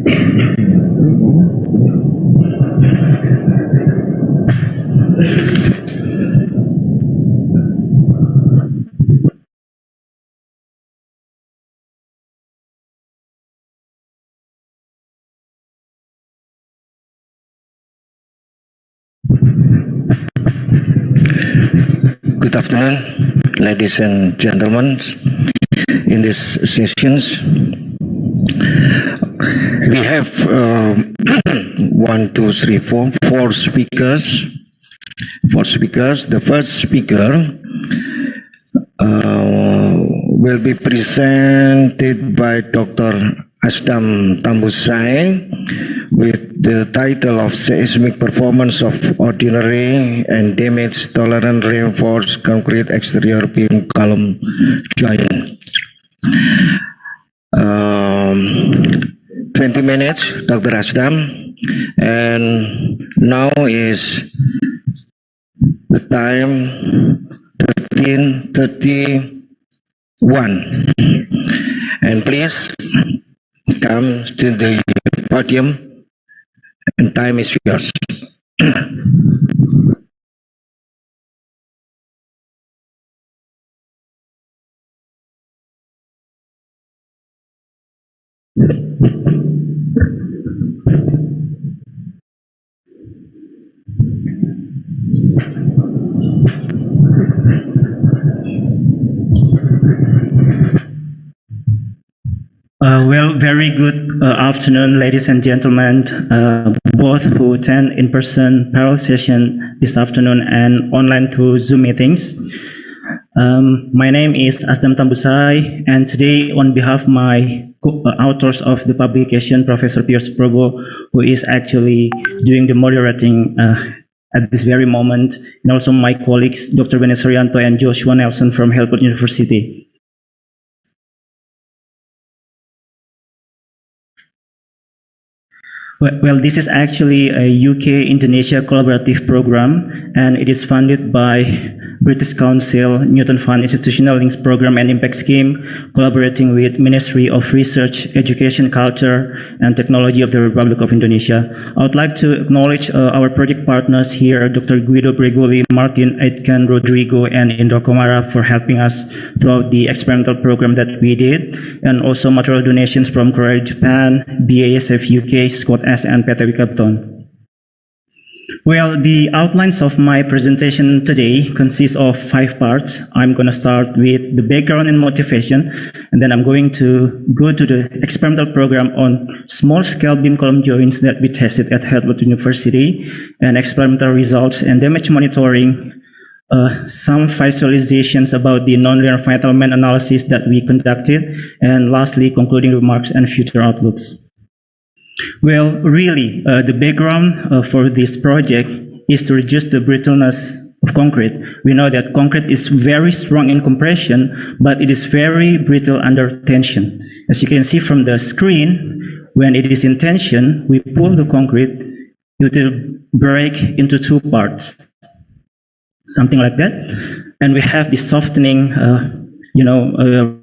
Good afternoon, ladies and gentlemen. In these sessions, we have four speakers. The first speaker will be presented by Dr. Asdam Tambusai with the title of Seismic Performance of Ordinary and Damage Tolerant Reinforced Concrete Exterior Beam Column Joint. 20 minutes, Dr. Asdam, and now is the time 13:31, and please come to the podium, and time is yours. Well, very good afternoon, ladies and gentlemen, both who attend in-person parallel session this afternoon and online through Zoom meetings. My name is Asdam Tambusai, and today on behalf of my authors of the publication, Professor Piers Probo, who is actually doing the moderating at this very moment, and also my colleagues, Dr. Bene Suryanto and Joshua Nelson from Helmut University. Well, this is actually a UK-Indonesia collaborative program, and it is funded by British Council, Newton Fund Institutional Links Program and Impact Scheme, collaborating with Ministry of Research, Education, Culture, and Technology of the Republic of Indonesia. I would like to acknowledge our project partners here, Dr. Guido Bregoli, Martin Aitken, Rodrigo, and Indra Komara for helping us throughout the experimental program that we did, and also material donations from Korea, Japan, BASF UK, Scott S, and PT Wikabton. Well, the outlines of my presentation today consist of 5 parts. I'm going to start with the background and motivation, and then I'm going to go to the experimental program on small-scale beam column joints that we tested at Helmut University, and experimental results and damage monitoring, some visualizations about the non-linear finite element analysis that we conducted, and lastly, concluding remarks and future outlooks. Well, really, the background for this project is to reduce the brittleness of concrete. We know that concrete is very strong in compression, but it is very brittle under tension. As you can see from the screen, when it is in tension, we pull the concrete, it will break into 2 parts, something like that. And we have the softening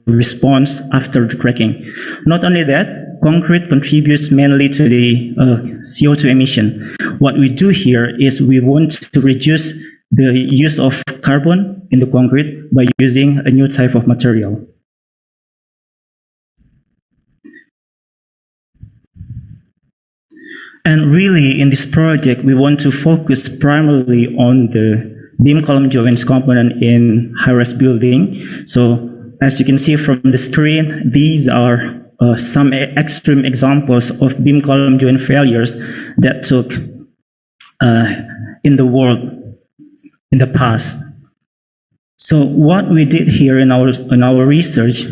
response after the cracking. Not only that, concrete contributes mainly to the CO2 emission. What we do here is we want to reduce the use of carbon in the concrete by using a new type of material. And really, in this project, we want to focus primarily on the beam column joints component in high-rise building. So, as you can see from the screen, these are some extreme examples of beam column joint failures that took in the world in the past. So what we did here in our research,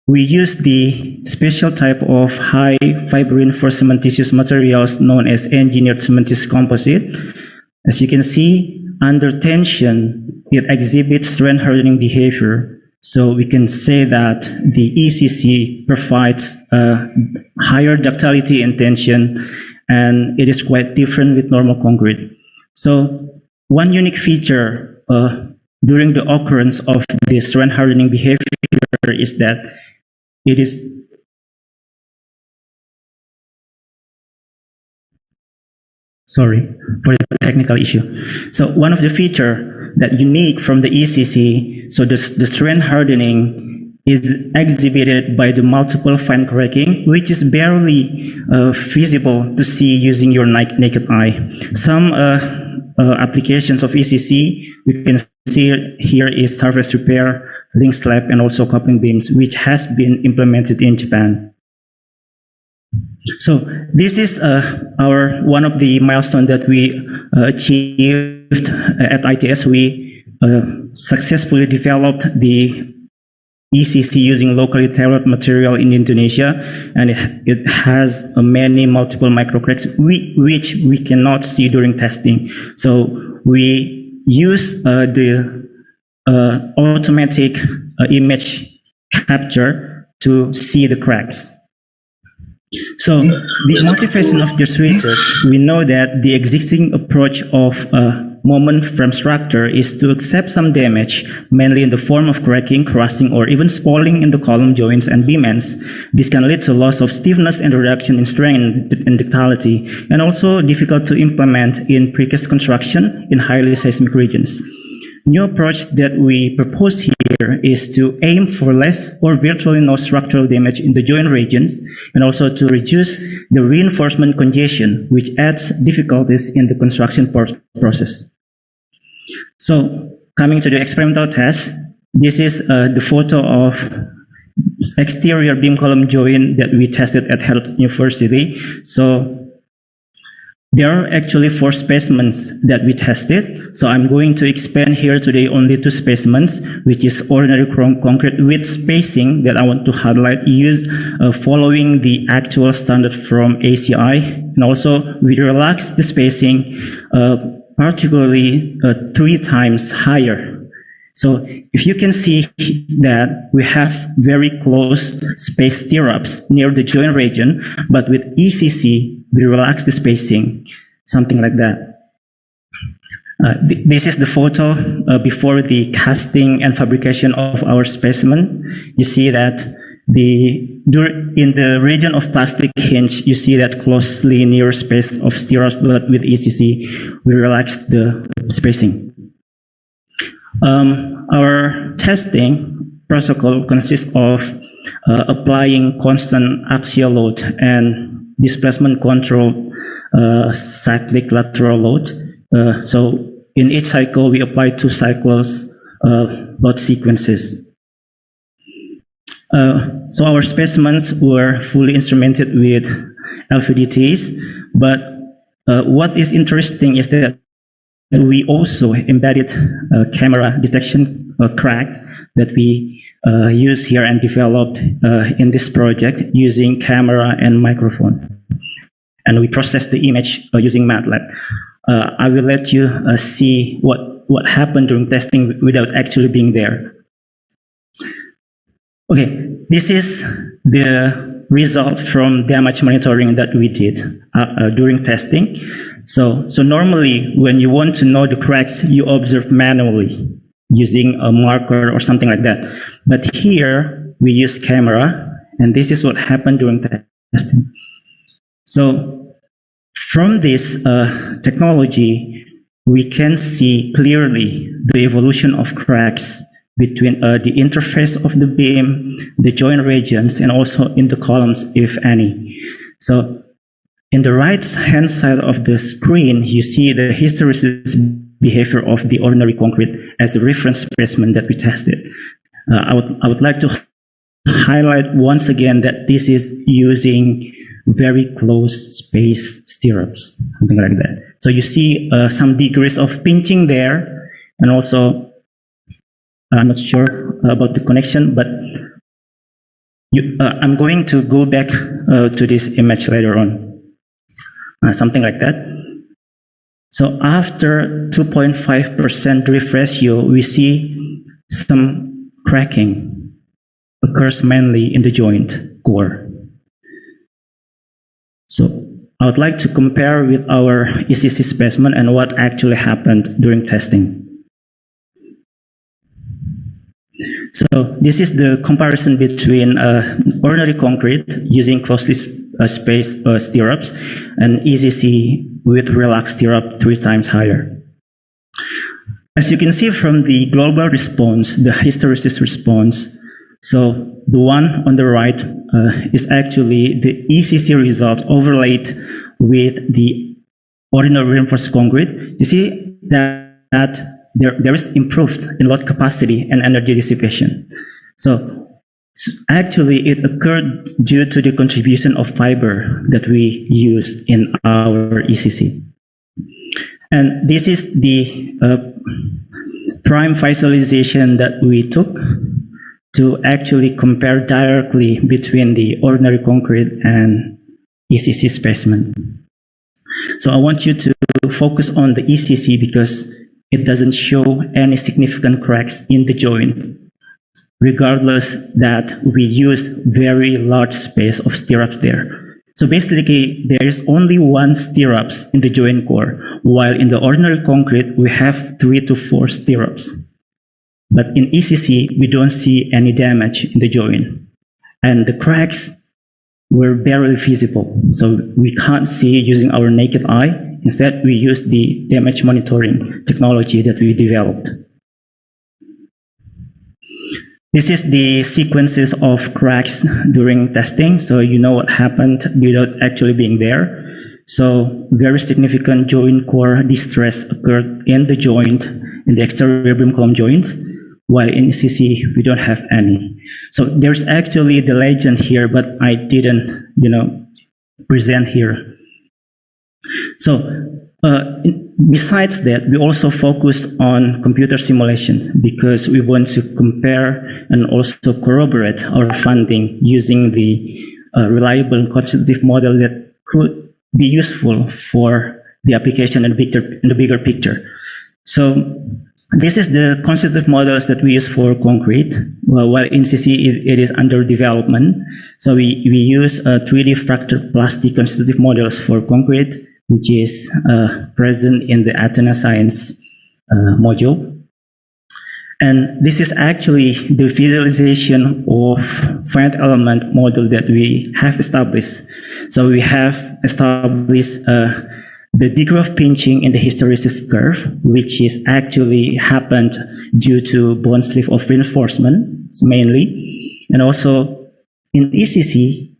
we used the special type of high fiber reinforced cementitious materials known as engineered cementitious composite. As you can see, under tension, it exhibits strength hardening behavior. So we can say that the ECC provides higher ductility in tension, and it is quite different with normal concrete. So one unique feature during the occurrence of the strength hardening behavior is that it is Sorry for the technical issue. So one of the feature that unique from the ECC, so the strand hardening is exhibited by the multiple fine cracking, which is barely feasible to see using your naked eye. Some applications of ECC we can see here is surface repair, link slab, and also coupling beams, which has been implemented in Japan. So this is our one of the milestones that we achieved at ITS. We successfully developed the ECC using locally tailored material in Indonesia, and it has many multiple microcracks which we cannot see during testing. So we use the automatic image capture to see the cracks. So the motivation of this research, we know that the existing approach of moment frame structure is to accept some damage, mainly in the form of cracking, crossing, or even spalling in the column joints and beam ends. This can lead to loss of stiffness and reduction in strength and ductility, and also difficult to implement in precast construction in highly seismic regions. New approach that we propose here is to aim for less or virtually no structural damage in the joint regions, and also to reduce the reinforcement congestion, which adds difficulties in the construction process. So, coming to the experimental test, this is the photo of exterior beam column joint that we tested at Herald University. So, there are actually 4 specimens that we tested. So I'm going to expand here today only 2 specimens, which is ordinary concrete with spacing that I want to highlight used following the actual standard from ACI. And also we relax the spacing particularly 3 times higher. So if you can see that we have very close space stirrups near the joint region, but with ECC, we relax the spacing, something like that. This is the photo before the casting and fabrication of our specimen. You see that in the region of plastic hinge, you see that closely near space of stirrups, but with ECC, we relax the spacing. Our testing protocol consists of applying constant axial load and displacement control cyclic lateral load. So in each cycle, we apply 2 cycles load sequences. So our specimens were fully instrumented with LVDTs, but what is interesting is that we also embedded a camera detection crack that we use here and developed in this project using camera and microphone. And we processed the image using MATLAB. I will let you see what happened during testing without actually being there. Okay, this is the result from damage monitoring that we did during testing. So normally when you want to know the cracks, you observe manually using a marker or something like that. But here we use camera, and this is what happened during testing. So from this technology, we can see clearly the evolution of cracks between the interface of the beam, the joint regions, and also in the columns, if any. So in the right-hand side of the screen, you see the hysteresis behavior of the ordinary concrete as a reference specimen that we tested. I would like to highlight once again that this is using very close space stirrups, something like that. So you see some degrees of pinching there, and also I'm not sure about the connection, but I'm going to go back to this image later on. Something like that. So after 2.5% drift ratio, we see some cracking occurs mainly in the joint core. So I would like to compare with our ECC specimen and what actually happened during testing. So this is the comparison between ordinary concrete using closely spaced stirrups and ECC with relaxed stirrup 3 times higher. As you can see from the global response, the hysteresis response, so the one on the right is actually the ECC result overlaid with the ordinary reinforced concrete. You see that there is improved in load capacity and energy dissipation. So actually it occurred due to the contribution of fiber that we used in our ECC. And this is the prime visualization that we took to actually compare directly between the ordinary concrete and ECC specimen. So I want you to focus on the ECC because it doesn't show any significant cracks in the joint, regardless that we use very large space of stirrups there. So basically, there is only 1 stirrups in the joint core, while in the ordinary concrete, we have 3 to 4 stirrups. But in ECC, we don't see any damage in the joint. And the cracks were barely visible, so we can't see using our naked eye. Instead, we use the damage monitoring technology that we developed. This is the sequences of cracks during testing, so you know what happened without actually being there. So very significant joint core distress occurred in the joint, in the exterior beam column joints, while in ECC we don't have any. So there's actually the legend here, but I didn't, present here. So besides that, we also focus on computer simulations because we want to compare and also corroborate our finding using the reliable and constitutive model that could be useful for the application in the bigger picture. So this is the constitutive models that we use for concrete. Well, while in CC it is under development. So we use 3D fractured plastic constitutive models for concrete, which is present in the Athena Science module. And this is actually the visualization of finite element model that we have established. So we have established the degree of pinching in the hysteresis curve, which is actually happened due to bone sleeve of reinforcement mainly. And also in ECC,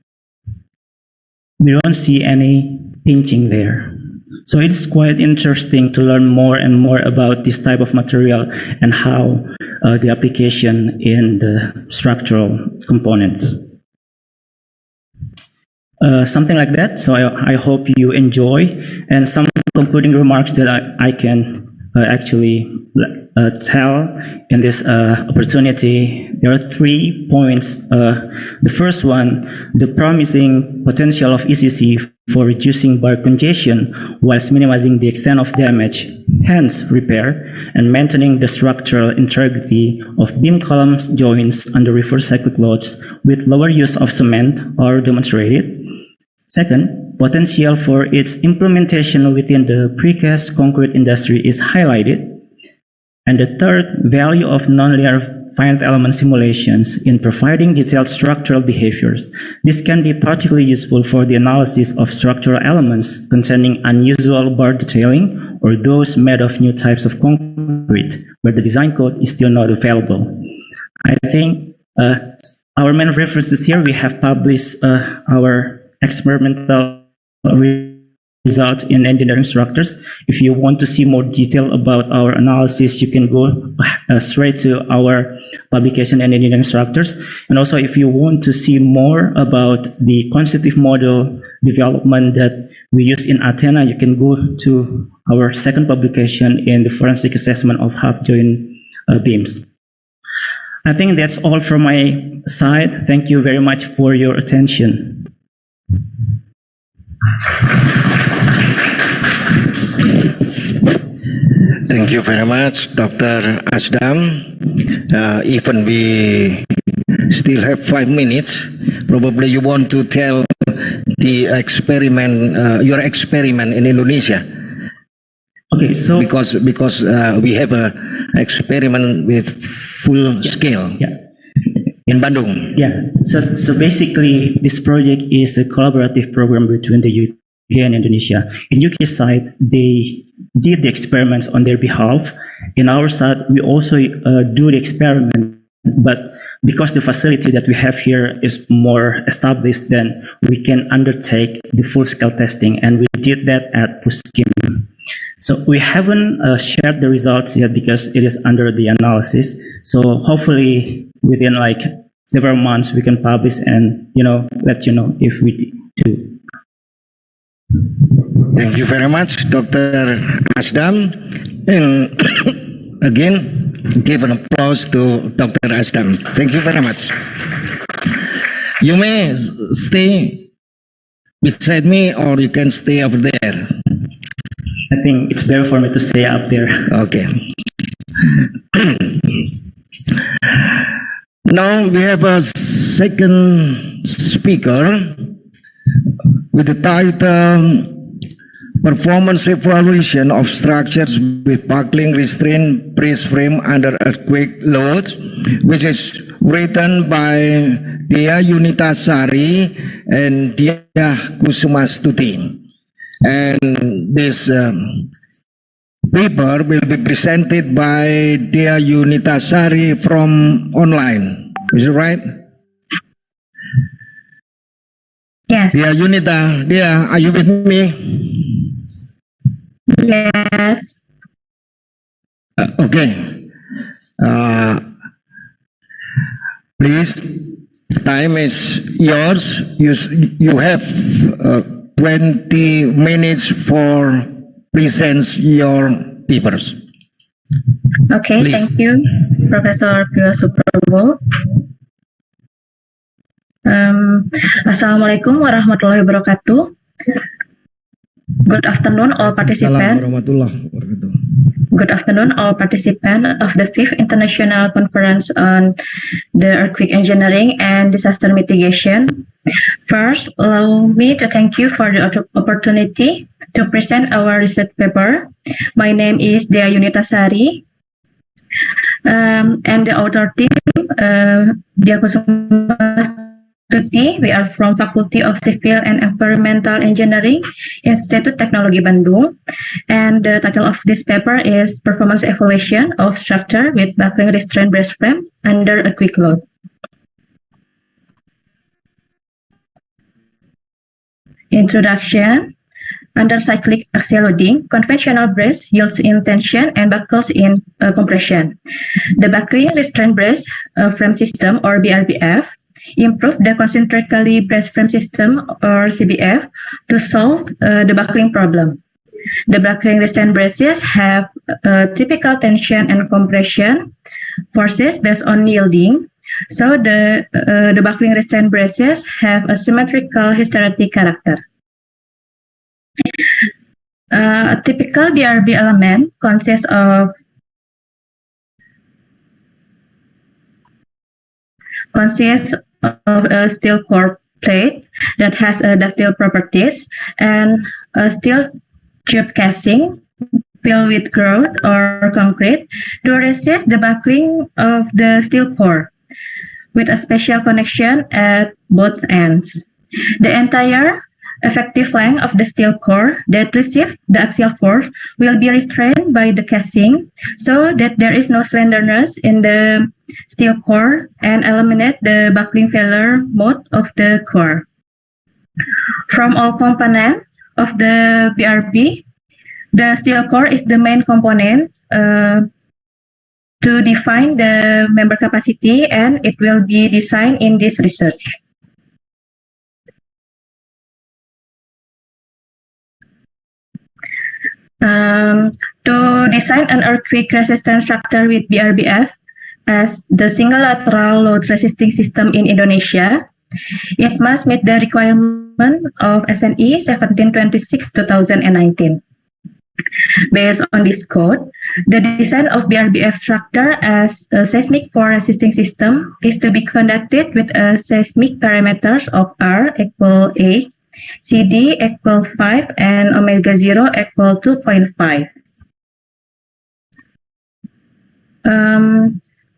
we don't see any pinching there. So it's quite interesting to learn more and more about this type of material and how the application in the structural components. Something like that. So I hope you enjoy. And some concluding remarks that I can actually tell in this opportunity. There are 3 points. The first one, the promising potential of ECC for reducing bar congestion whilst minimizing the extent of damage, hence repair, and maintaining the structural integrity of beam columns joints under reverse cyclic loads with lower use of cement are demonstrated. Second, potential for its implementation within the precast concrete industry is highlighted. And the third, value of nonlinear finite element simulations in providing detailed structural behaviors. This can be particularly useful for the analysis of structural elements containing unusual bar detailing or those made of new types of concrete where the design code is still not available. I think our main references here, we have published our experimental results in engineering structures. If you want to see more detail about our analysis, you can go straight to our publication in engineering structures. And also, if you want to see more about the constitutive model development that we use in Athena, you can go to our second publication in the forensic assessment of half joint beams. I think that's all from my side. Thank you very much for your attention. Thank you very much, Dr. Asdam. Even we still have 5 minutes, probably you want to tell the experiment, your experiment in Indonesia. Okay, so because we have a experiment with full scale. Yeah. In Bandung. Yeah, so basically this project is a collaborative program between the in Indonesia. In UK side, they did the experiments on their behalf. In our side, we also do the experiment, but because the facility that we have here is more established, then we can undertake the full-scale testing, and we did that at Puskim. So we haven't shared the results yet because it is under the analysis. So hopefully within like several months we can publish and let you know if we do. Thank you very much, Dr. Asdam. And again, give an applause to Dr. Asdam. Thank you very much. You may stay beside me or you can stay over there. I think it's better for me to stay up there. Okay. Now we have a second speaker with the title Performance Evaluation of Structures with Buckling Restraint Brace Frame Under Earthquake Loads, which is written by Dea Yunitasari and Dia Kusumastuti. And this paper will be presented by Dea Yunitasari from online. Is it right? Yes. Dea, are you with me? Yes. Okay. Please, time is yours. You have 20 minutes for present your papers. Okay, Please. Thank you, Professor Pio Suprobo. Assalamualaikum warahmatullahi wabarakatuh. Good afternoon, all participants. Good afternoon, all participants of the 5th International Conference on the Earthquake Engineering and Disaster Mitigation. First, allow me to thank you for the opportunity to present our research paper. My name is Dea Yunitasari, and the author team, Dia Kusumastuti. We are from Faculty of Civil and Environmental Engineering, Institut Teknologi Bandung. And the title of this paper is Performance Evaluation of Structure with Buckling Restraint Brace Frame Under Earthquake Load. Introduction. Under cyclic axial loading, conventional brace yields in tension and buckles in compression. The buckling restraint brace frame system, or BRBF, improve the concentrically braced frame system, or CBF, to solve the buckling problem. The buckling restraint braces have typical tension and compression forces based on yielding. So the buckling restraint braces have a symmetrical hysteretic character. A typical BRB element consists of a steel core plate that has ductile properties and a steel tube casing filled with grout or concrete to resist the buckling of the steel core, with a special connection at both ends. The entire effective length of the steel core that receives the axial force will be restrained by the casing so that there is no slenderness in the steel core and eliminate the buckling failure mode of the core. From all components of the BRB, the steel core is the main component to define the member capacity, and it will be designed in this research. To design an earthquake resistant structure with BRBF as the single lateral load resisting system in Indonesia, it must meet the requirement of SNE 1726-2019. Based on this code, the design of BRBF structure as a seismic for resisting system is to be conducted with a seismic parameters of R equal 8, CD equal 5, and omega 0 equal 2.5.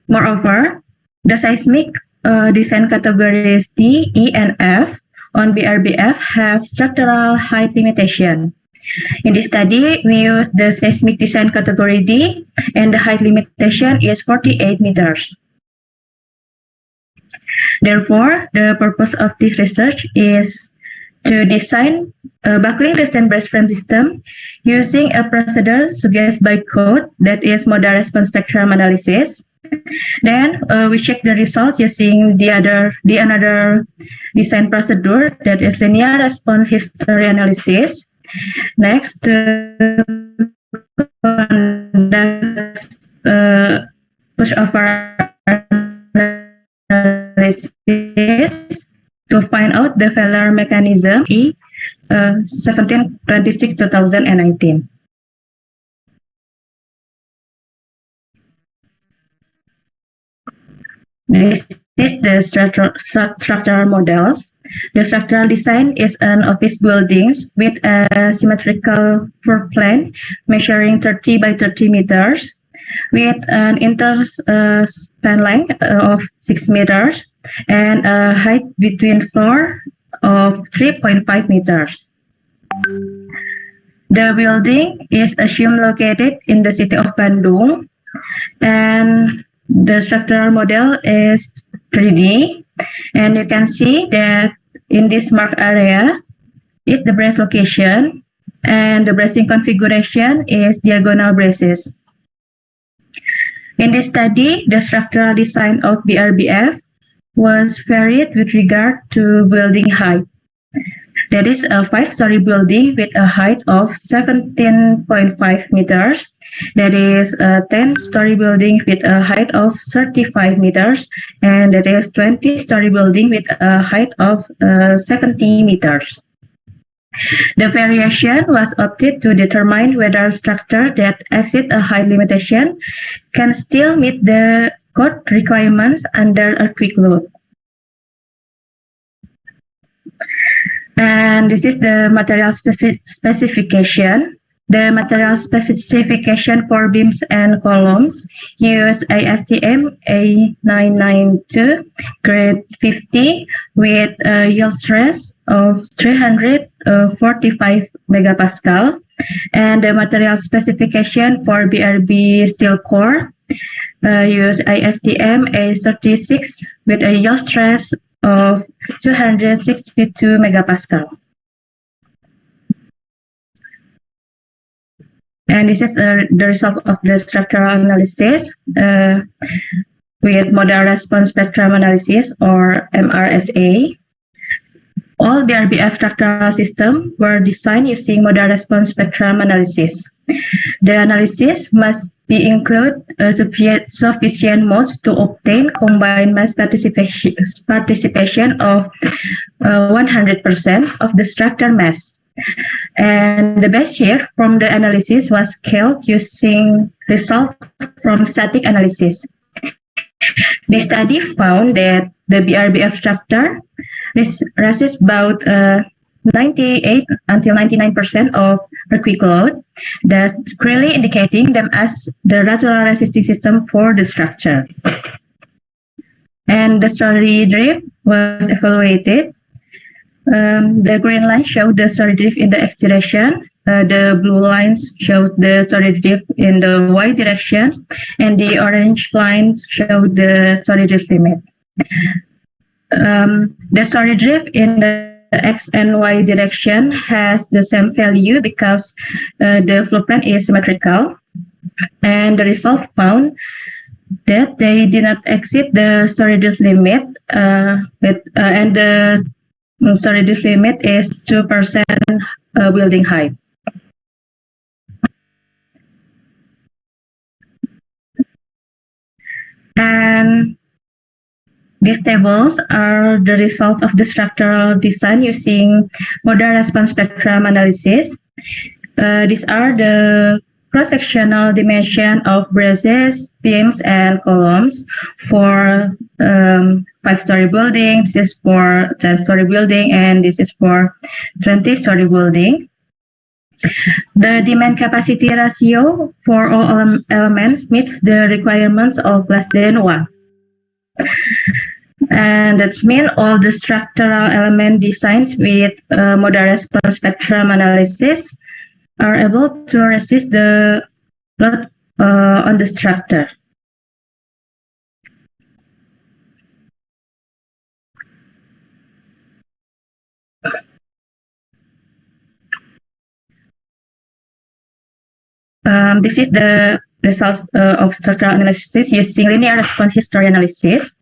Moreover, the seismic design categories D, E, and F on BRBF have structural height limitation. In this study, we use the seismic design category D, and the height limitation is 48 meters. Therefore, the purpose of this research is to design a buckling resistant brace frame system using a procedure suggested by code, that is modal response spectrum analysis. Then we check the results using the another design procedure, that is linear response history analysis. Next, conduct pushover analysis to find out the failure mechanism in 1726-2019. This is the structural models. The structural design is an office building with a symmetrical floor plan measuring 30 by 30 meters with an interspan length of 6 meters and a height between floor of 3.5 meters. The building is assumed located in the city of Bandung, and the structural model is 3D, and you can see that in this marked area is the brace location, and the bracing configuration is diagonal braces. In this study, the structural design of BRBF was varied with regard to building height. That is a 5-story building with a height of 17.5 meters. That is a 10-story building with a height of 35 meters. And that is 20-story building with a height of 70 meters. The variation was opted to determine whether structure that exceed a height limitation can still meet the code requirements under earthquake load. And this is the material specification. The material specification for beams and columns use ICEEDM A992 grade 50 with a yield stress of 345 megapascal. And the material specification for BRB steel core use ICEEDM A36 with a yield stress of 262 megapascal. And this is the result of the structural analysis with modal response spectrum analysis, or MRSA. All BRBF structural systems were designed using modal response spectrum analysis. The analysis must be include sufficient modes to obtain combined mass participation of 100% of the structure mass. And the best shear from the analysis was scaled using result from static analysis. The study found that the BRBF structure resists about 98 until 99% of earthquake load, thus clearly indicating them as the lateral resisting system for the structure. And the story drift was evaluated. The green line showed the story drift in the X direction. The blue lines showed the story drift in the Y direction, and the orange line showed the story drift limit. The story drift in the X and Y direction has the same value because the flow plan is symmetrical, and the result found that they did not exceed the story drift limit, and the story drift limit is 2% building height. And these tables are the result of the structural design using modal response spectrum analysis. These are the cross-sectional dimension of braces, beams, and columns for 5-story building. This is for 10-story building, and this is for 20-story building. The demand capacity ratio for all elements meets the requirements of less than 1. And that's mean all the structural element designed with modal response spectrum analysis are able to resist the load on the structure. This is the results of structural analysis using linear response history analysis.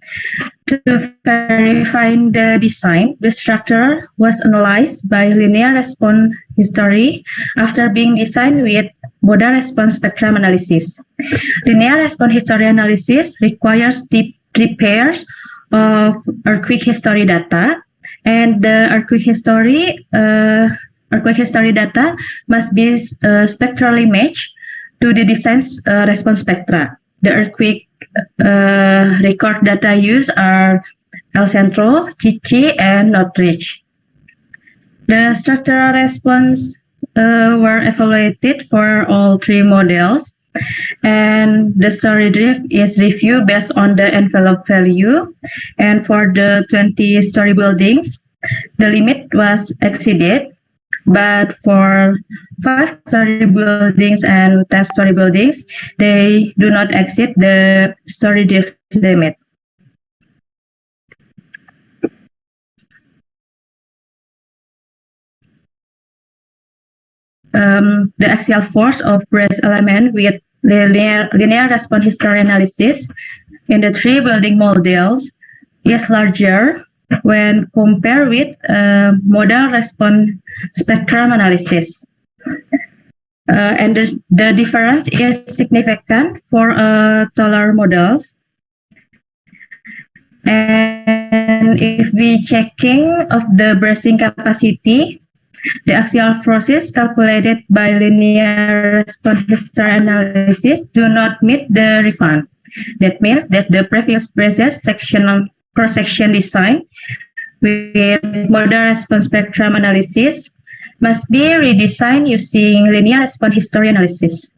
To verify the design, the structure was analyzed by linear response history after being designed with modal response spectrum analysis. Linear response history analysis requires three pairs of earthquake history data, and the earthquake history data must be spectrally matched to the design response spectra. The earthquake record data used are El Centro, Chichi, and Northridge. The structural response were evaluated for all three models, and the story drift is reviewed based on the envelope value. And for the 20-story buildings, the limit was exceeded, but for 5-story buildings and 10-story buildings, they do not exceed the story drift limit. The axial force of brace element with linear response history analysis in the three building models is larger when compared with modal response spectrum analysis. And the difference is significant for taller models. And if we checking of the bracing capacity, the axial forces calculated by linear response history analysis do not meet the requirement. That means that the previous braces sectional cross-section design with modal response spectrum analysis must be redesigned using linear response history analysis.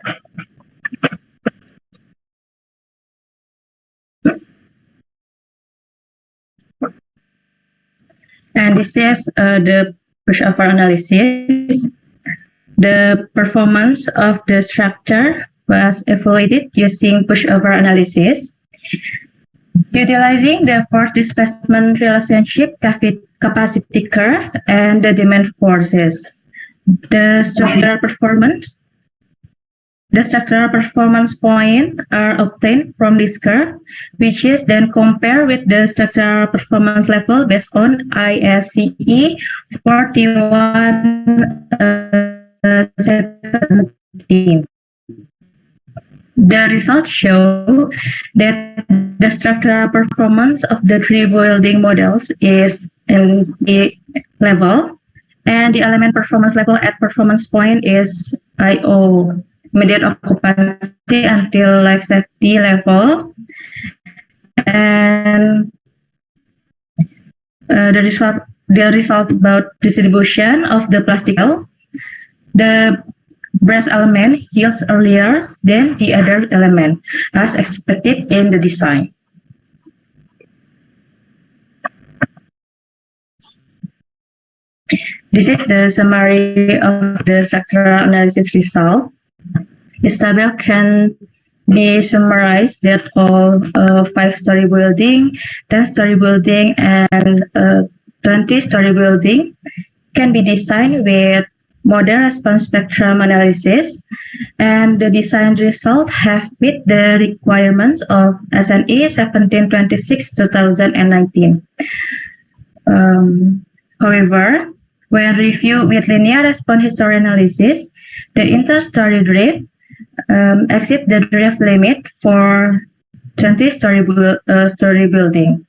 And this is the pushover analysis. The performance of the structure was evaluated using pushover analysis. Utilizing the force displacement relationship capacity curve and the demand forces. The structural performance points are obtained from this curve, which is then compared with the structural performance level based on ISCE 4117. The results show that the structural performance of the three building models is in the level, and the element performance level at performance point is IO, immediate occupancy until life safety level. And the result about distribution of the plastic L. The brass element heals earlier than the other element, as expected in the design. This is the summary of the structural analysis result. This table can be summarized that all 5-story building, 10-story building, and 20-story building can be designed with modal response spectrum analysis, and the design results have met the requirements of SNE 1726-2019. However, when reviewed with linear response history analysis, the inter-story drift exceeds the drift limit for 20-story story building.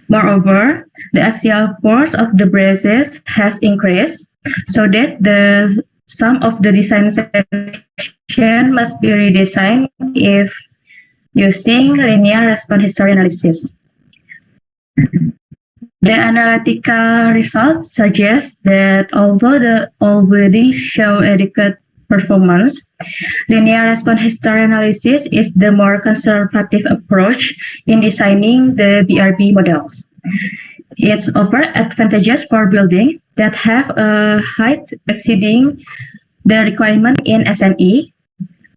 Moreover, the axial force of the braces has increased, so that the sum of the design section must be redesigned if using linear response history analysis. The analytical results suggest that although all buildings show adequate performance. Linear response history analysis is the more conservative approach in designing the BRB models. It offers advantages for buildings that have a height exceeding the requirement in SNE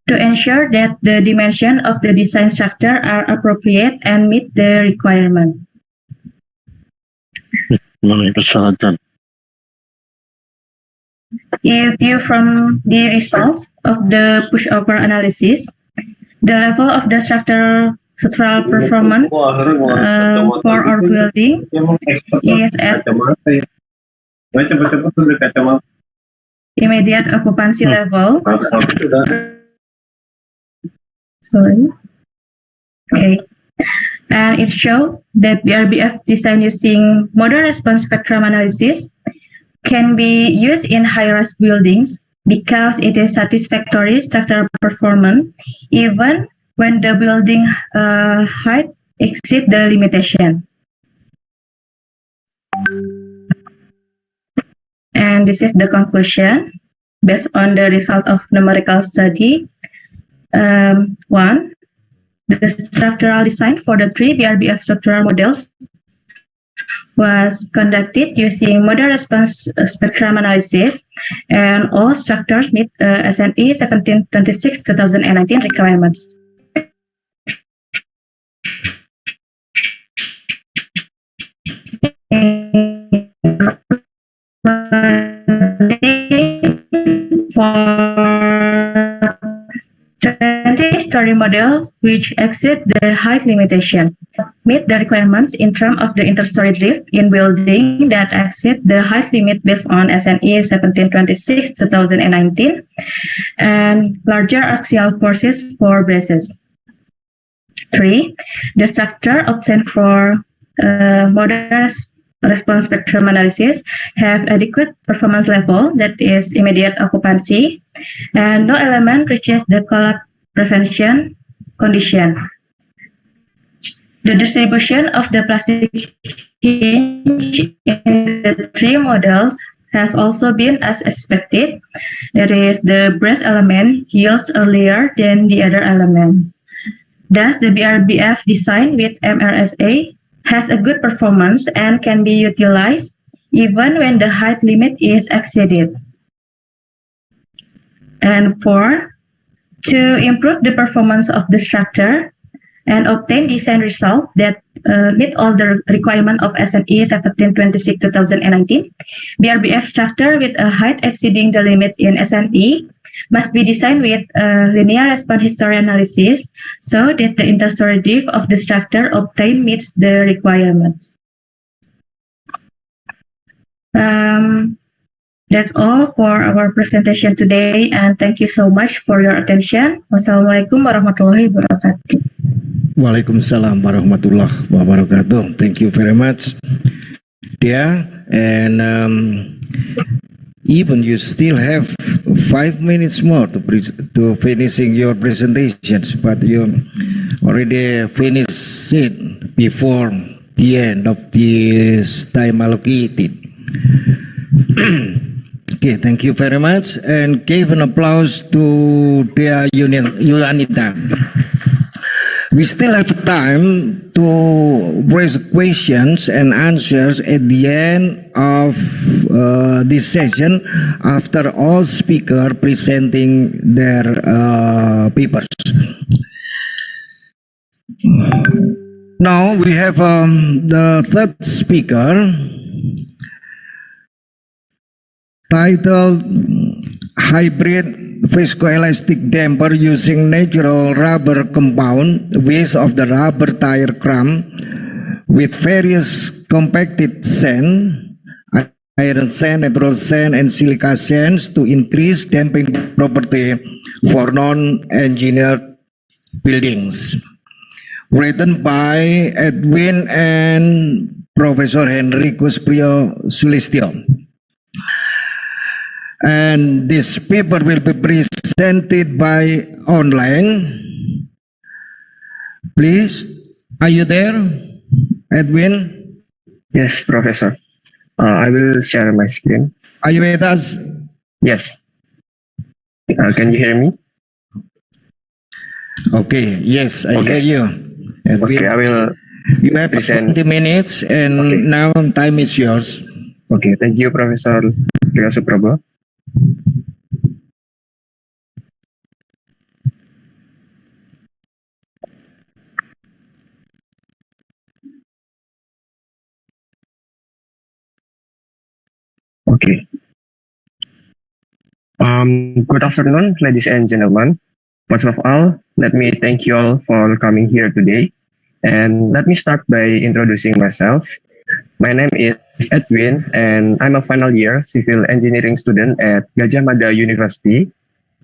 to ensure that the dimensions of the design structure are appropriate and meet the requirement. If you from the results of the pushover analysis, the level of the structural performance for our building is at immediate occupancy level. Sorry. Okay. And it shows that BRBF design using model response spectrum analysis can be used in high-rise buildings because it is satisfactory structural performance even when the building height exceeds the limitation. And this is the conclusion based on the result of numerical study. 1. The structural design for the 3 BRBF structural models was conducted using model response spectrum analysis, and all structures meet SNE 1726-2019 requirements. For 20-story model, which exceed the height limitation, meet the requirements in terms of the interstory drift in building that exceed the height limit based on SNE 1726-2019, and larger axial forces for braces. 3. The structure obtained for model response spectrum analysis have adequate performance level, that is immediate occupancy, and no element reaches the collapse prevention condition. The distribution of the plastic hinge in the 3 models has also been as expected. That is, the brace element yields earlier than the other elements. Thus, the BRBF design with MRSA has a good performance and can be utilized even when the height limit is exceeded. And 4, to improve the performance of the structure and obtain design results that meet all the requirements of SNE 1726-2019, BRBF structure with a height exceeding the limit in SNE must be designed with linear response history analysis so that the interstory drift of the structure obtained meets the requirements. That's all for our presentation today, and thank you so much for your attention. Wassalamualaikum warahmatullahi wabarakatuh. Waalaikumsalam warahmatullahi wabarakatuh. Thank you very much, Dia. And even you still have 5 minutes more to finishing your presentations, but you already finished it before the end of this time allocated. Okay, thank you very much, and give an applause to Dea Yulanita. We still have time to raise questions and answers at the end of this session after all speakers presenting their papers. Now we have the third speaker, titled Hybrid Viscoelastic Damper Using Natural Rubber Compound Waste of the Rubber Tire Crumb with various compacted sand, iron sand, natural sand, and silica sands to increase damping property for non-engineered buildings. Written by Edwin and Professor Henricus Priyo Sulistyo. And this paper will be presented by online. Please, are you there, Edwin? Yes, Professor. I will share my screen. Are you with us? Yes. Can you hear me? Okay, yes, I hear you. And Okay, I will. you have present. 20 minutes, and Okay. now time is yours. Okay, thank you, Professor Rio Suprabo. Okay. Good afternoon, ladies and gentlemen. First of all, let me thank you all for coming here today. And let me start by introducing myself. My name is Edwin, and I'm a final year civil engineering student at Gajah Mada University.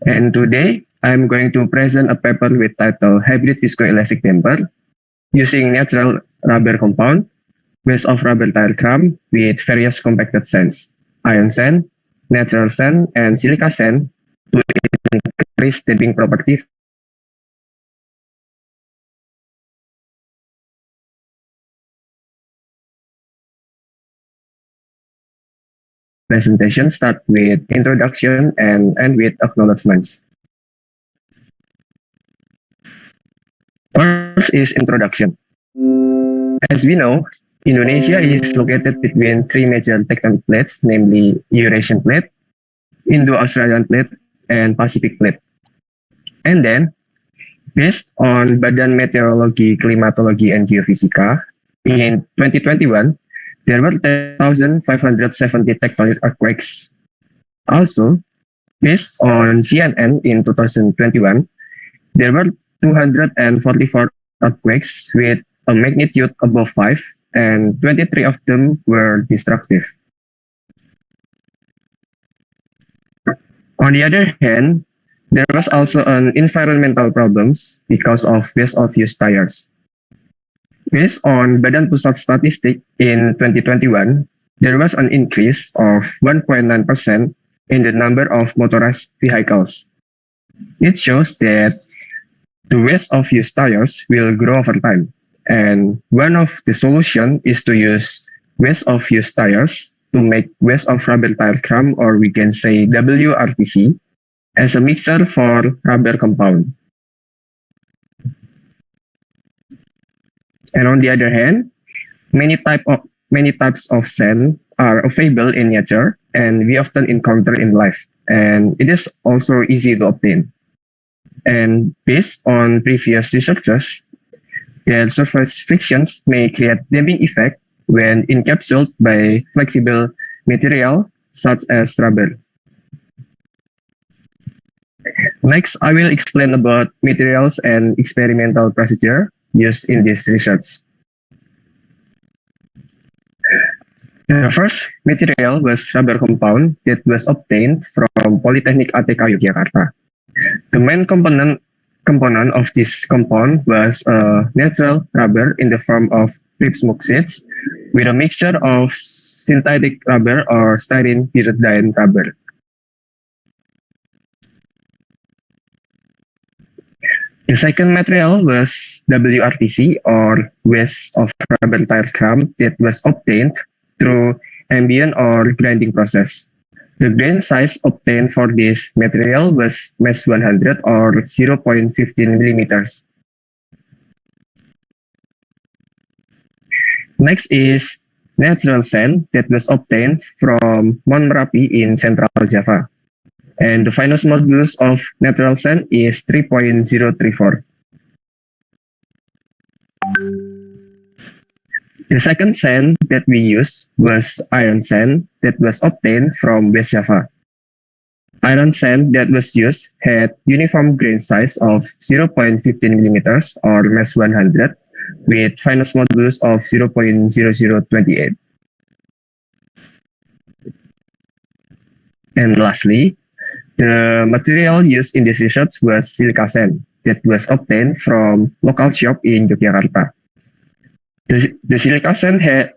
And today, I'm going to present a paper with title Hybrid Viscoelastic Damper using natural rubber compound based of rubber tire cram with various compacted sands, iron sand, natural sand, and silica sand to increase damping property. Presentation start with introduction and end with acknowledgements. First is introduction. As we know, Indonesia is located between three major tectonic plates, namely Eurasian plate, Indo-Australian plate, and Pacific plate. And then, based on Badan Meteorologi, Klimatologi, and Geofisika, in 2021, there were 10,570 tectonic earthquakes. Also, based on CNN in 2021, there were 244 earthquakes with a magnitude above 5, and 23 of them were destructive. On the other hand, there was also an environmental problems because of waste of used tires. Based on Badan Pusat Statistik in 2021, there was an increase of 1.9% in the number of motorized vehicles. It shows that the waste of used tires will grow over time. And one of the solution is to use waste of used tires to make waste of rubber tire cram, or we can say WRTC, as a mixture for rubber compound. And on the other hand, many types of sand are available in nature, and we often encounter in life, and it is also easy to obtain. And based on previous researches, the surface frictions may create damping effect when encapsulated by flexible material such as rubber. Next, I will explain about materials and experimental procedure used in this research. The first material was rubber compound that was obtained from Polytechnic ATK Yogyakarta. The main component of this compound was a natural rubber in the form of rib smoke sheets with a mixture of synthetic rubber or styrene pyridine rubber. The second material was WRTC, or waste of rubber tire cram, that was obtained through ambient or grinding process. The grain size obtained for this material was mesh 100 or 0.15 millimeters. Next is natural sand that was obtained from Mount Merapi in Central Java. And the finest modulus of natural sand is 3.034. The second sand that we used was iron sand that was obtained from West Java. Iron sand that was used had uniform grain size of 0.15 millimeters or mesh 100 with finest modulus of 0.0028. And lastly, the material used in this research was silica sand that was obtained from local shop in Yogyakarta. The silica sand had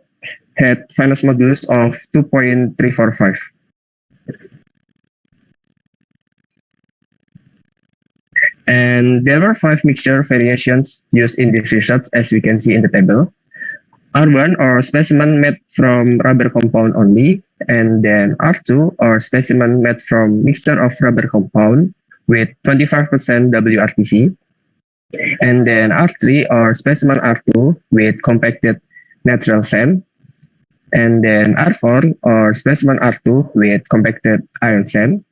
finest modulus of 2.345. And there were 5 mixture variations used in this research, as we can see in the table. R1 or specimen made from rubber compound only, and then R2 or specimen made from mixture of rubber compound with 25% WRTC, and then R3 or specimen R2 with compacted natural sand, and then R4 or specimen R2 with compacted iron sand,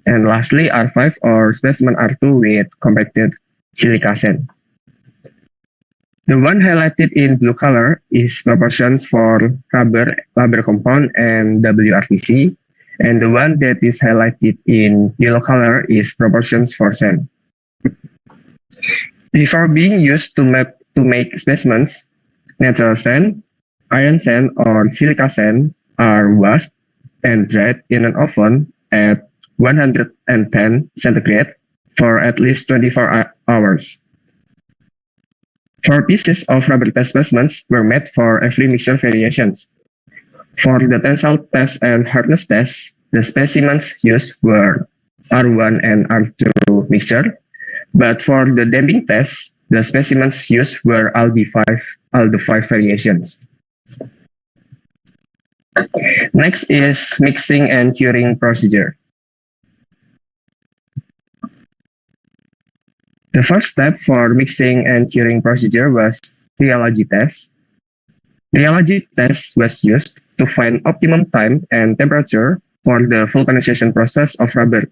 and lastly R5 or specimen R2 with compacted silica sand. The one highlighted in blue color is proportions for rubber compound and WRTC, and the one that is highlighted in yellow color is proportions for sand. Before being used to make specimens, natural sand, iron sand, or silica sand are washed and dried in an oven at 110 centigrade for at least 24 hours. 4 pieces of rubber test specimens were made for every mixture variations. For the tensile test and hardness test, the specimens used were R1 and R2 mixture, but for the damping test, the specimens used were ALDE5 variations. Next is mixing and curing procedure. The first step for mixing and curing procedure was rheology test. Rheology test was used to find optimum time and temperature for the vulcanization process of rubber.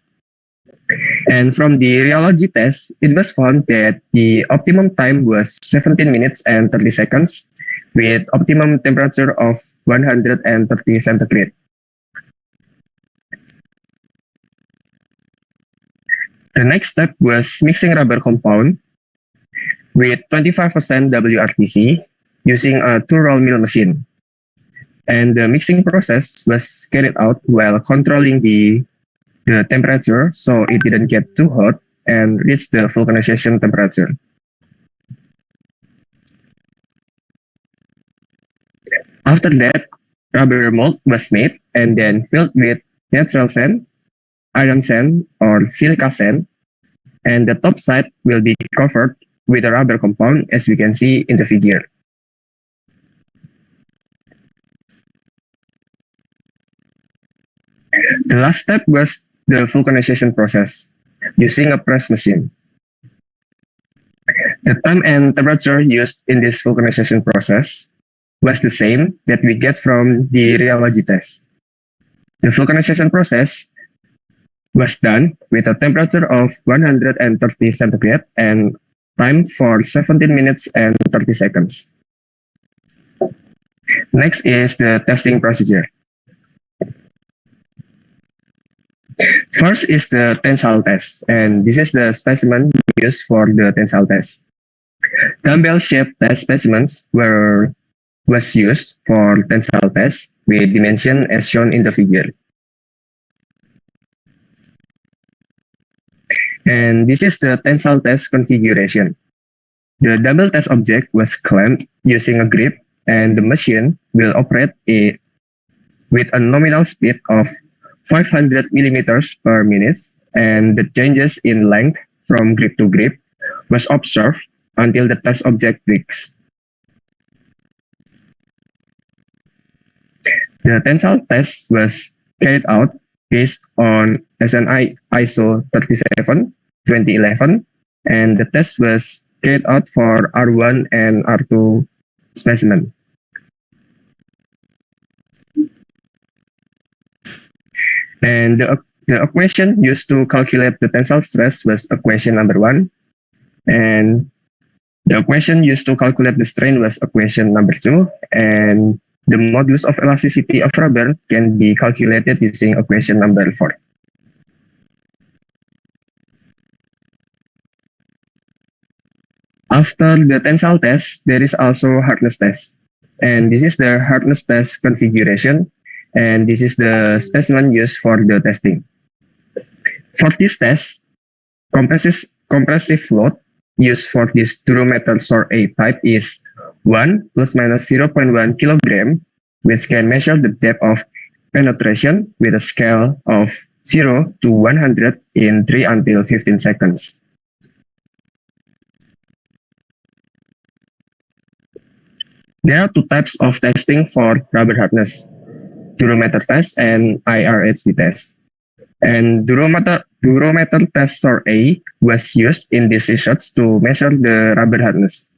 And from the rheology test, it was found that the optimum time was 17 minutes and 30 seconds with optimum temperature of 130 centigrade. The next step was mixing rubber compound with 25% WRTC using a 2-roll mill machine. And the mixing process was carried out while controlling the temperature so it didn't get too hot and reach the vulcanization temperature. After that, rubber mold was made and then filled with natural sand, iron sand, or silica sand, and the top side will be covered with a rubber compound as we can see in the figure. The last step was the vulcanization process using a press machine. The time and temperature used in this vulcanization process was the same that we get from the rheology test. The vulcanization process was done with a temperature of 130 centigrade and time for 17 minutes and 30 seconds. Next is the testing procedure. First is the tensile test, and this is the specimen used for the tensile test. Dumbbell-shaped test specimens was used for tensile test with dimension as shown in the figure. And this is the tensile test configuration. The dumbbell test object was clamped using a grip, and the machine will operate with a nominal speed of 500 millimeters per minute, and the changes in length from grip to grip was observed until the test object breaks. The tensile test was carried out based on SNI ISO 37-2011, and the test was carried out for R1 and R2 specimen. And the equation used to calculate the tensile stress was equation number 1, and the equation used to calculate the strain was equation number 2, and the modulus of elasticity of rubber can be calculated using equation number 4. After the tensile test, there is also hardness test. And this is the hardness test configuration, and this is the specimen used for the testing. For this test, compressive load used for this durometer sort A type is 1 plus minus 0.1 kilogram, which can measure the depth of penetration with a scale of 0 to 100 in 3 until 15 seconds. There are two types of testing for rubber hardness: durometer test and IRHD test. And durometer test or A was used in this research to measure the rubber hardness.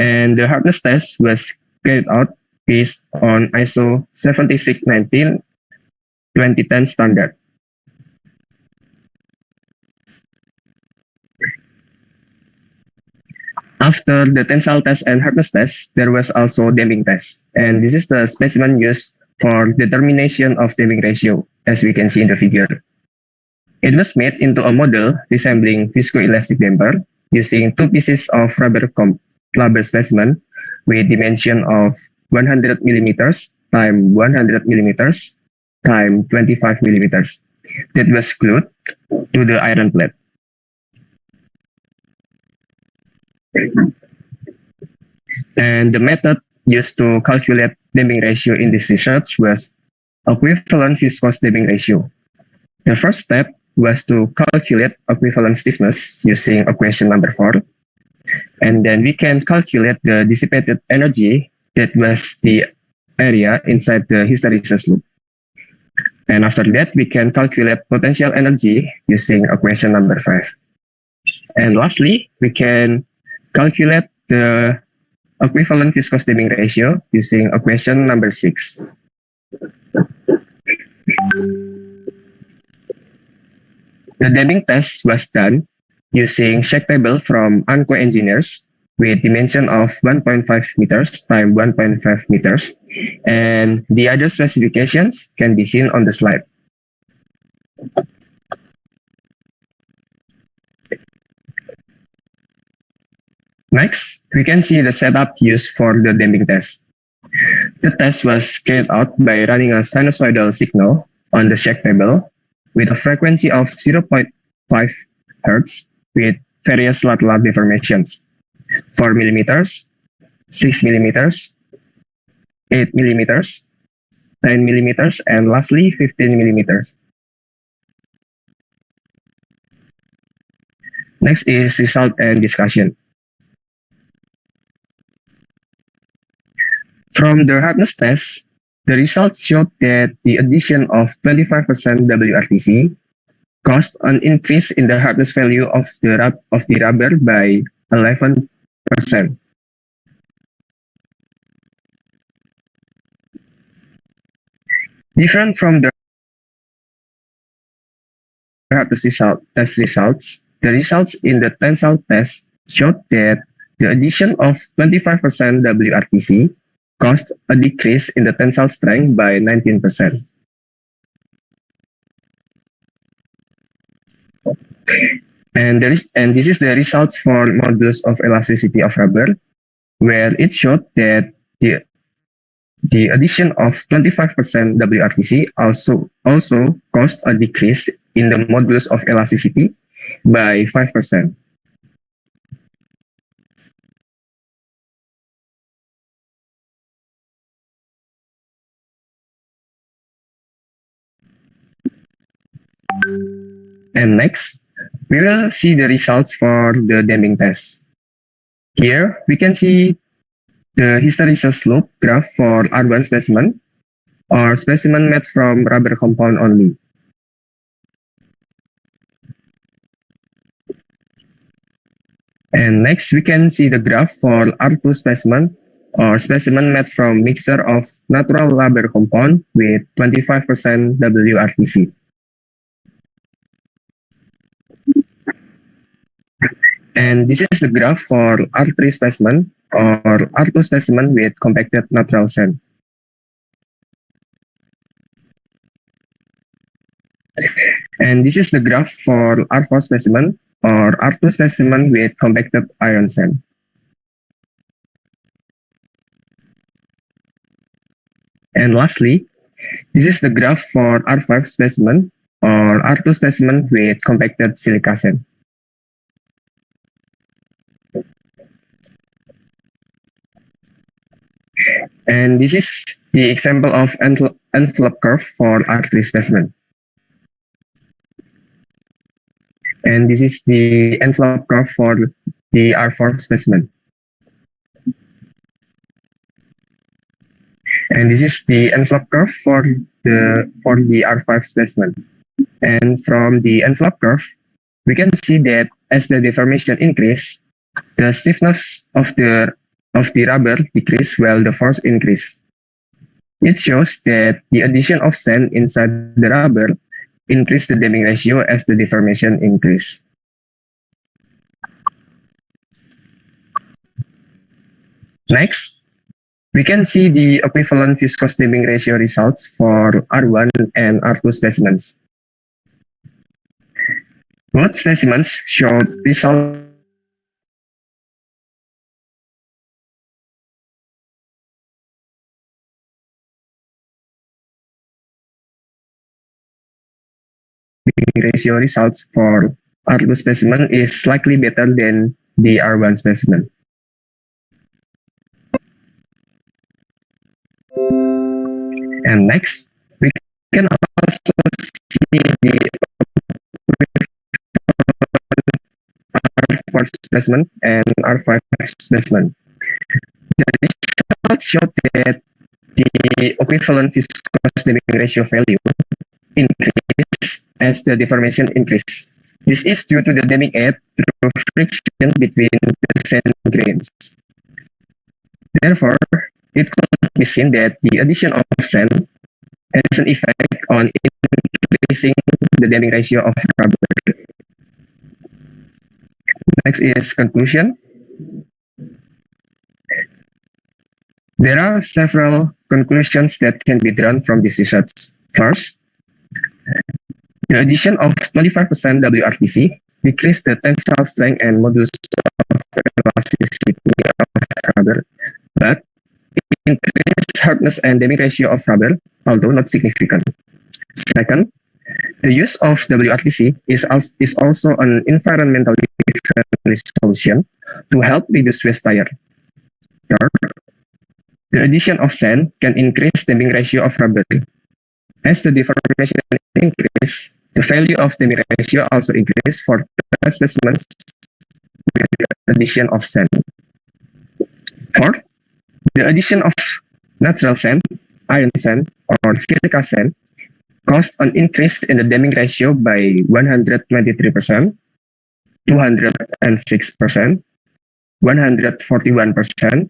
And the hardness test was carried out based on ISO 7619 2010 standard. After the tensile test and hardness test, there was also damping test. And this is the specimen used for determination of damping ratio, as we can see in the figure. It was made into a model resembling viscoelastic damper using two pieces of rubber specimen with dimension of 100 millimeters times 100 millimeters times 25 millimeters that was glued to the iron plate. And the method used to calculate damping ratio in this research was equivalent viscous damping ratio. The first step was to calculate equivalent stiffness using equation number 4. And then we can calculate the dissipated energy that was the area inside the hysteresis loop. And after that, we can calculate potential energy using equation number 5. And lastly, we can calculate the equivalent viscous damping ratio using equation number 6. The damping test was done using shake table from UNCO engineers with dimension of 1.5 meters times 1.5 meters, and the other specifications can be seen on the slide. Next, we can see the setup used for the damping test. The test was carried out by running a sinusoidal signal on the shake table with a frequency of 0.5 Hz with various lateral deformations: 4 millimeters, 6 millimeters, 8 millimeters, 10 millimeters, and lastly 15 millimeters. Next is result and discussion. From the hardness test, the results showed that the addition of 25% WRTC caused an increase in the hardness value of the rubber by 11%. Different from the hardness test results, the results in the tensile test showed that the addition of 25% WRTC caused a decrease in the tensile strength by 19%. And this is the results for modulus of elasticity of rubber, where it showed that the addition of 25% WRTC also caused a decrease in the modulus of elasticity by 5%. And next, we will see the results for the damping test. Here, we can see the hysteresis slope graph for R1 specimen, or specimen made from rubber compound only. And next, we can see the graph for R2 specimen, or specimen made from mixture of natural rubber compound with 25% WRTC. And this is the graph for R3 specimen, or R2 specimen with compacted natural sand. And this is the graph for R4 specimen, or R2 specimen with compacted iron sand. And lastly, this is the graph for R5 specimen, or R2 specimen with compacted silica sand. And this is the example of envelope curve for R3 specimen. And this is the envelope curve for the R4 specimen. And this is the envelope curve for the R5 specimen. And from the envelope curve, we can see that as the deformation increase, the stiffness of the rubber decrease while the force increase. It shows that the addition of sand inside the rubber increase the damping ratio as the deformation increase. Next, we can see the equivalent viscous damping ratio results for R1 and R2 specimens. Both specimens showed result ratio results for R2 specimen is slightly better than the R1 specimen. And next, we can also see the R4 specimen and R5 specimen. The results show that the equivalent viscous damping ratio value increase as the deformation increase. This is due to the damping aid through friction between the sand grains. Therefore, it could be seen that the addition of sand has an effect on increasing the damping ratio of rubber. Next is conclusion. There are several conclusions that can be drawn from this research. First, the addition of 25% WRTC decreased the tensile strength and modulus of elasticity of rubber, but increased hardness and damping ratio of rubber, although not significant. Second, the use of WRTC is also an environmentally friendly solution to help reduce waste tire. Third, the addition of sand can increase damping ratio of rubber. As the deformation increases, the value of damping ratio also increases for specimens with the addition of sand. Fourth, the addition of natural sand, iron sand, or silica sand caused an increase in the damping ratio by 123%, 206%, 141%,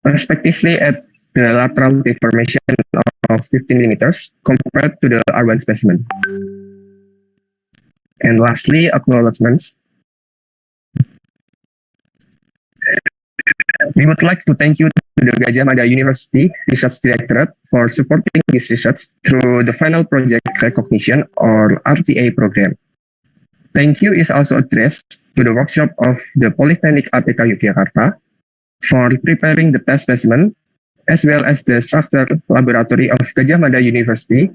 respectively at the lateral deformation of 15 millimeters compared to the R1 specimen. And lastly, acknowledgements. We would like to thank you to the Gadjah Mada University Research Directorate for supporting this research through the Final Project Recognition or RTA program. Thank you is also addressed to the workshop of the Polytechnic ATK Yogyakarta for preparing the test specimen, as well as the structure laboratory of Gadjah Mada University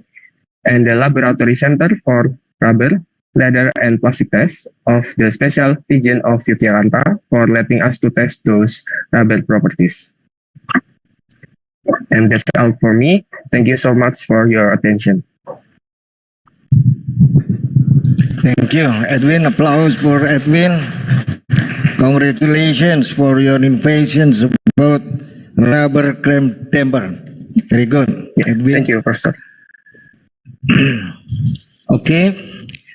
and the Laboratory Center for Rubber, Leather, and Plastic Tests of the Special Region of Yogyakarta for letting us to test those rubber properties. And that's all for me. Thank you so much for your attention. Thank you, Edwin. Applause for Edwin. Congratulations for your innovations about rubber clamp damper. Very good, Edwin. Thank you, Professor. Okay,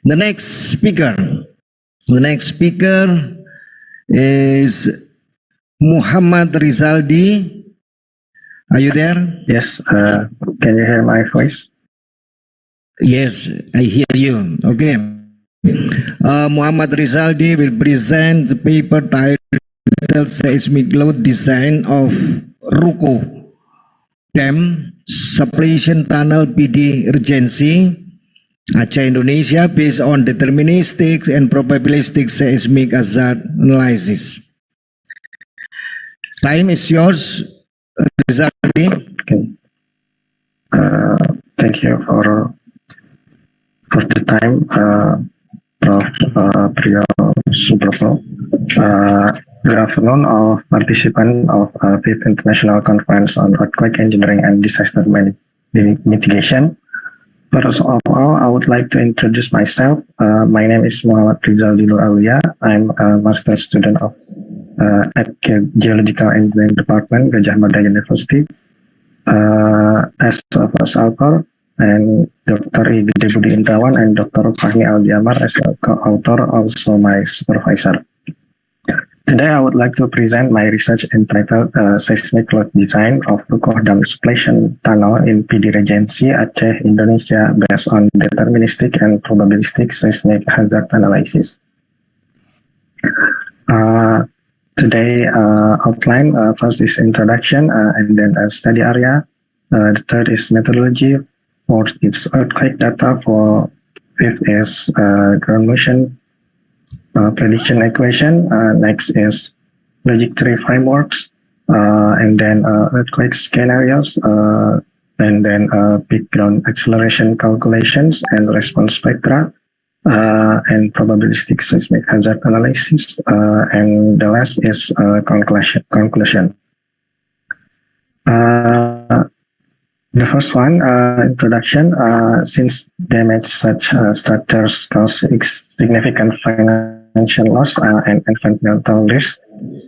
the next speaker. The next speaker is Muhammad Rizaldi. Are you there? Yes, can you hear my voice? Yes, I hear you. Okay. Muhammad Rizaldi will present the paper titled Seismic Load Design of Ruko Dam Suppletion Tunnel PD Urgency Aceh, Indonesia, based on deterministic and probabilistic seismic hazard analysis. Time is yours, Rizaldi. Okay. Thank you for the time, Prof. Priyo Subroto. Good afternoon, all participants of 5th International Conference on Earthquake Engineering and Disaster Mitigation. First of all, I would like to introduce myself. My name is Muhammad Rizaldi Nur Aulia. I'm a master student at Geological Engineering Department, Gadjah Mada University. as a first author, and Dr. Igede Budi Indrawan and Dr. Fahmi Aldiamar as a co-author, also my supervisor. Today, I would like to present my research entitled Seismic Load Design of Rukoh Dam Suppletion Tunnel in PD Regency, Aceh, Indonesia, based on deterministic and probabilistic seismic hazard analysis. Today, outline first is introduction, and then a study area. The third is methodology. Fourth is earthquake data. Fifth is ground motion prediction equation. Next is logic tree frameworks, and then earthquake scenarios, and then peak ground acceleration calculations and response spectra, and probabilistic seismic hazard analysis, and the last is conclusion. The first one, introduction. Since damage such structures cause significant financial loss and environmental risk,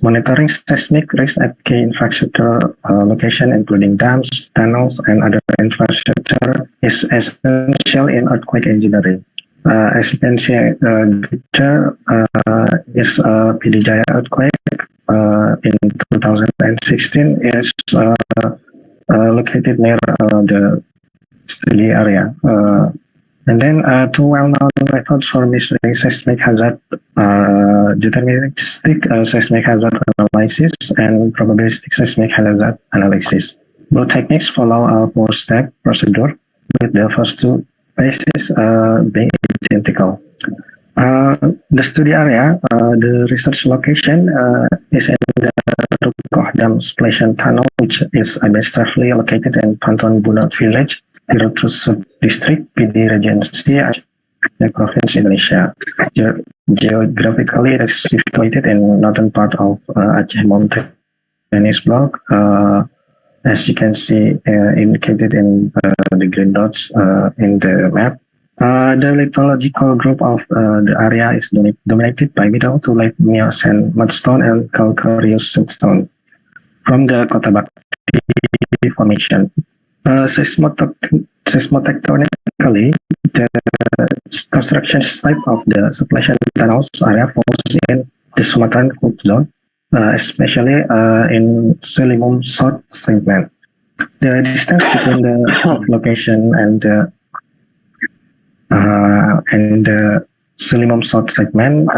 monitoring seismic risk at key infrastructure location, including dams, tunnels, and other infrastructure, is essential in earthquake engineering. As you can see, the picture is PD Jaya earthquake in 2016 is located near the study area. And then two well-known methods for measuring seismic hazard, deterministic seismic hazard analysis and probabilistic seismic hazard analysis. Both techniques follow a four-step procedure, with the first two phases being identical. The study area, the research location is in the Rukoh Dam Suppletion Tunnel, which is administratively located in Pantuan Bunut Village, Tirus District, PD Regency, Aceh Province, Indonesia. Geographically, it is situated in northern part of Aceh Mountainous Block, as you can see indicated in the green dots in the map. The lithological group of the area is dominated by middle to late Miocene mudstone and calcareous sandstone from the Kota Bakti formation. Seismotectonically, the construction site of the suppletion tunnels area falls in the Sumatran Fault Zone, especially in Selimum South segment. The distance between the location and the Selimum South segment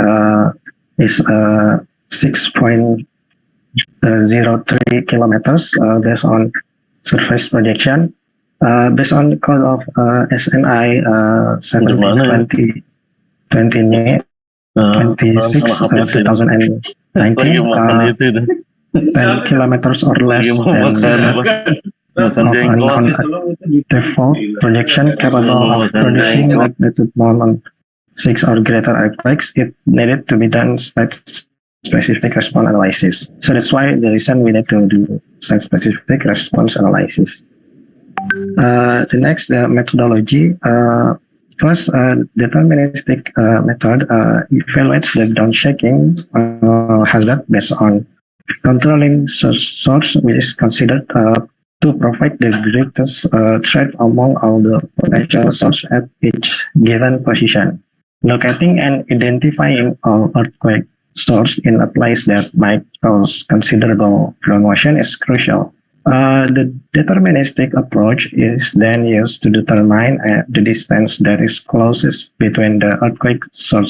is 6.03 kilometers based on surface projection. Based on the code of SNI 1720 26 2019, 10 kilometers or less than of unknown default projection capable of producing magnitude more than 6 or greater earthquakes, it needed to be done site-specific response analysis. So that's why the reason we need to do site-specific response analysis. The next, the methodology. First, deterministic method evaluates the downshaking hazard based on controlling source, which is considered to provide the greatest threat among all the potential sources at each given position. Locating and identifying all earthquake source in a place that might cause considerable ground motion is crucial. The deterministic approach is then used to determine the distance that is closest between the earthquake source